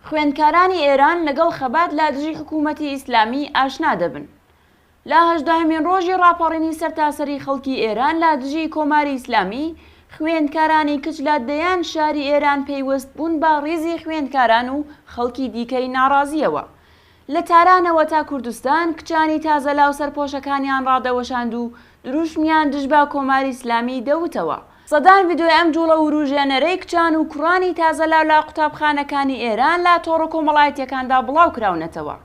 خوێندکارانی ئێران لەگەڵ خەبات لە دژی حکوومەتی ئیسلامی ئاشنا دەبن. لە 18مین ڕۆژی ڕاپەڕینی سەرتاسەری خەڵکی ئێران لە دژی کۆماری ئیسلامی خوێندکارانی کچ لە دەیان شاری ئێران پەیوەست بوون بە ڕیزی خوێندکاران و خەڵکی دیکەی ناڕازیەوە. لە تارانەوە تا کوردستان کچانی تازە لاو سەرپۆشەکانیان ڕادەوەشاند و دروشمیان دژ بە کۆماری ئیسلامی دەوتەوە. سەدان ڤیدۆی ئەم جوڵە وروژێنەرەی کچان و کوڕانی تازە لاو لە قوتابخانەکانی ئێران لە تۆڕە کۆمەڵایەتیەکاندا بڵاو کراونەتەوە.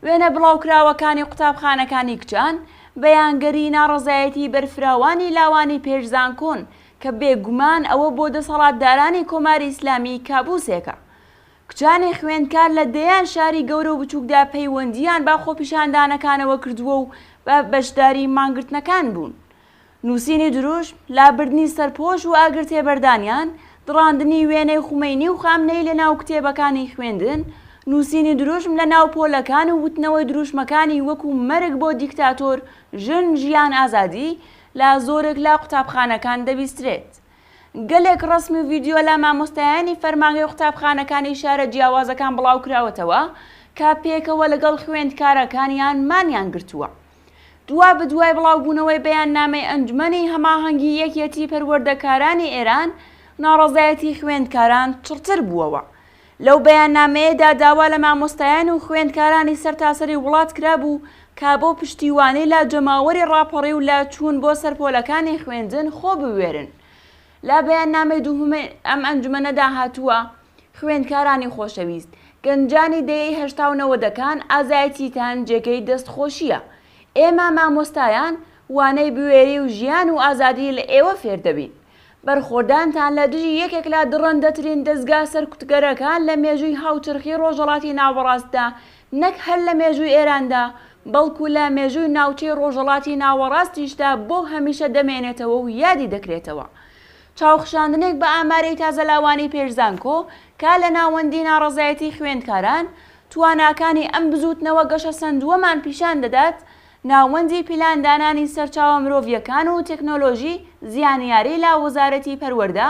وێنە بڵاوکراوەکانی قوتابخانەکانی کچان بەیانگەری ناڕەزایەتی بەرفراوانی لاوانی پێشزان کۆن کە بێگومان ئەوە بۆ دەسەڵاتدارانی کۆماری ئیسلامی کابوسێکە. کچانی خوێندکار لە دەیان شاری گەورە و بچووکدا پەیوەندیان با خۆپیشاندانەکانەوە کردووە و بە بەشداری مانگرتنەکان بوون. نووسینی دروش، لابردنی سەرپۆش و ئاگرتێبەردانیان، دڕاندنی وێنەی خومەینی و خامنەی لە ناو کتێبەکانی خوێندن، نووسینی دروشم لە ناو پۆلەکان و وتنەوەی دروشمەکانی وەکو مەرگ بۆ دیکتاتۆر، ژن، ژیان، ئازادی لە زۆرێک لە قوتابخانەکان دەبیسترێت. گەلێک ڕسمی و ڤیدیۆ لە مامۆستایانی فەرمانگەی قوتابخانەکانی شارە جیاوازەکان بڵاو کراوەتەوە کە پێکەوە لەگەڵ خوێندکارەکانیان مانیان گرتووە. دوا بەدوای بڵاوبوونەوەی بەیاننامەی ئەنجومەنی هەماهەنگی یەکێتی پەروەردەکارانی ئێران ناڕەزایەتی خوێندکاران چڕتر بووەوە. لەو بەیاننامەیەدا داوا لە مامۆستایان و خوێندکارانی سەرتاسەری وڵات کرابوو کا بۆ پشتیوانی لە جەماوەری ڕاپەڕی و لە چوون بۆ سەرپۆلەکانی خوێندن خۆ بوێرن. لە بەیاننامەی دووهەمەی ئەم ئەنجومەنەدا هاتووە: خوێندکارانی خۆشەویست، گەنجانی دەیەی 89ەکان ئازایەتیتان جێگەی دەستخۆشیە. ئێمە مامۆستایان وانەی بوێری و ژیان و ئازادی لە ئێوە فێر دەبین. بەرخۆردانتان لە دژی یەکێک لە دڕندەترین دەستگا سەرکوتگەرەکان لە مێژووی هاوچرخی ڕۆژهەڵاتی ناوەڕاستدا، نەک هەر لە مێژووی ئێراندا، بەڵکو لە مێژووی ناوچەی ڕۆژهەڵاتی ناوەڕاستیشدا بۆ هەمیشە دەمێنێتەوە و یادی دەکرێتەوە. چاوخشاندنێک بە ئامارەی تازەلاوانی پێشزانکۆ کا لە ناوەندی ناڕەزایەتی خوێندکاران تواناکانی ئەم بزوتنەوە گەشە سندووەمان پیشان دەدات ناوەندی پیلاندانانی سەرچاوە مرۆڤیەکان و تەکنۆلۆژی زیانیاری لە وەزارەتی پەروەردە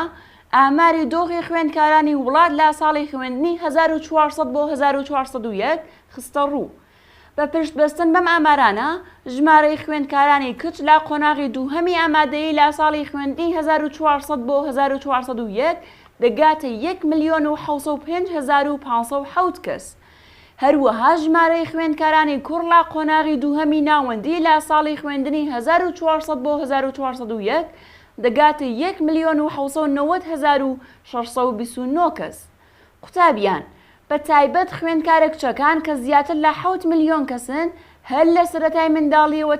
ئاماری دۆخی خوێندکارانی وڵات لە ساڵی خوێندنی 1400 بۆ 1401 خستە ڕوو. بە پشتبەستن بەم ئامارانە ژمارەی خوێندکارانی کچ لە قۆناغی دووهەمی ئامادەیی لە ساڵی خوێندنی 1400 بۆ 1401 دەگاتە 1,705,507 کەس. هەروەها ژمارەی خوێندکارانی کوڕ لە قۆناغی دووهەمی ناوەندی لە ساڵی خوێندنی 1400 بۆ 1401 دەگاتە 1,790,629 کەس. قوتابیان، بە تایبەت خوێندکارە کچەکان کە زیاتر لە 7 ملیۆن کەسن هەر لە سەرەتای منداڵیەوە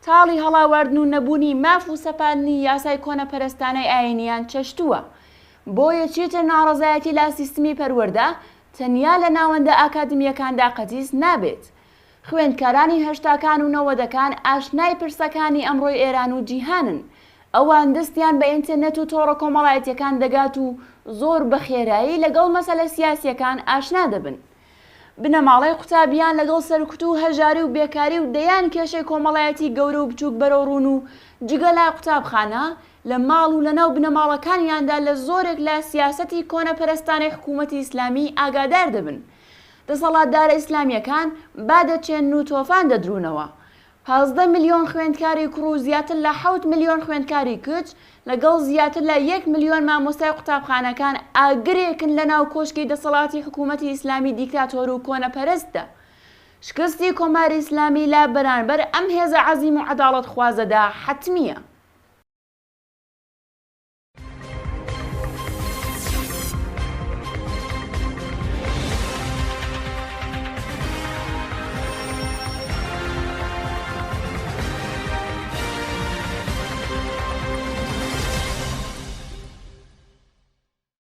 تاڵی هەڵاواردن و نەبوونی ماف و سەپاندنی یاسای کۆنەپەرستانەی ئاینیان چەشتووە. بۆیە چێتە ناڕەزایەتی لە سیستمی پەروەردە تەنیا لە ناوەندە ئاکادمیەکاندا قەتیس نابێت. خوێندکارانی هەشتاکان و نەوەدەکان ئاشنای پرسەکانی ئەمڕۆی ئێران و جیهانن. ئەوان دەستیان بە ئینتەرنێت و تۆڕە کۆمەڵایەتیەکان دەگات و زۆر بە خێرایی لەگەڵ مەسەلە سیاسیەکان ئاشنا دەبن. بنەماڵەی قوتابیان لەگەڵ سەرکوت و هەژاری و بێکاری و دەیان کێشەی کۆمەڵایەتی گەورە و بچووک بەرەوڕوون و جگە لای قوتابخانە لە ماڵ و لەناو بنەماڵەکانیاندا لە زۆرێک لە سیاسەتی کۆنەپەرستانەی حکوومەتی ئیسلامی ئاگادار دەبن. دەسەڵاتدارە ئیسلامیەکان بادەچێن و تۆفان دەدرونەوە. 15 ملیۆن خوێندکاری کوڕ و زیاتر لە 7 ملیۆن خوێندکاری کچ لەگەڵ زیاتر لە 1 ملیۆن مامۆستای قوتابخانەکان ئاگرێکن لە ناو کۆشکی دەسەڵاتی حکوومەتی ئیسلامی دیکتاتۆر و کۆنەپەرستە. شکستی کۆماری ئیسلامی لە بەرامبەر ئەم هێزە عەزیم و عەداڵەت خوازەدا حەتمیە.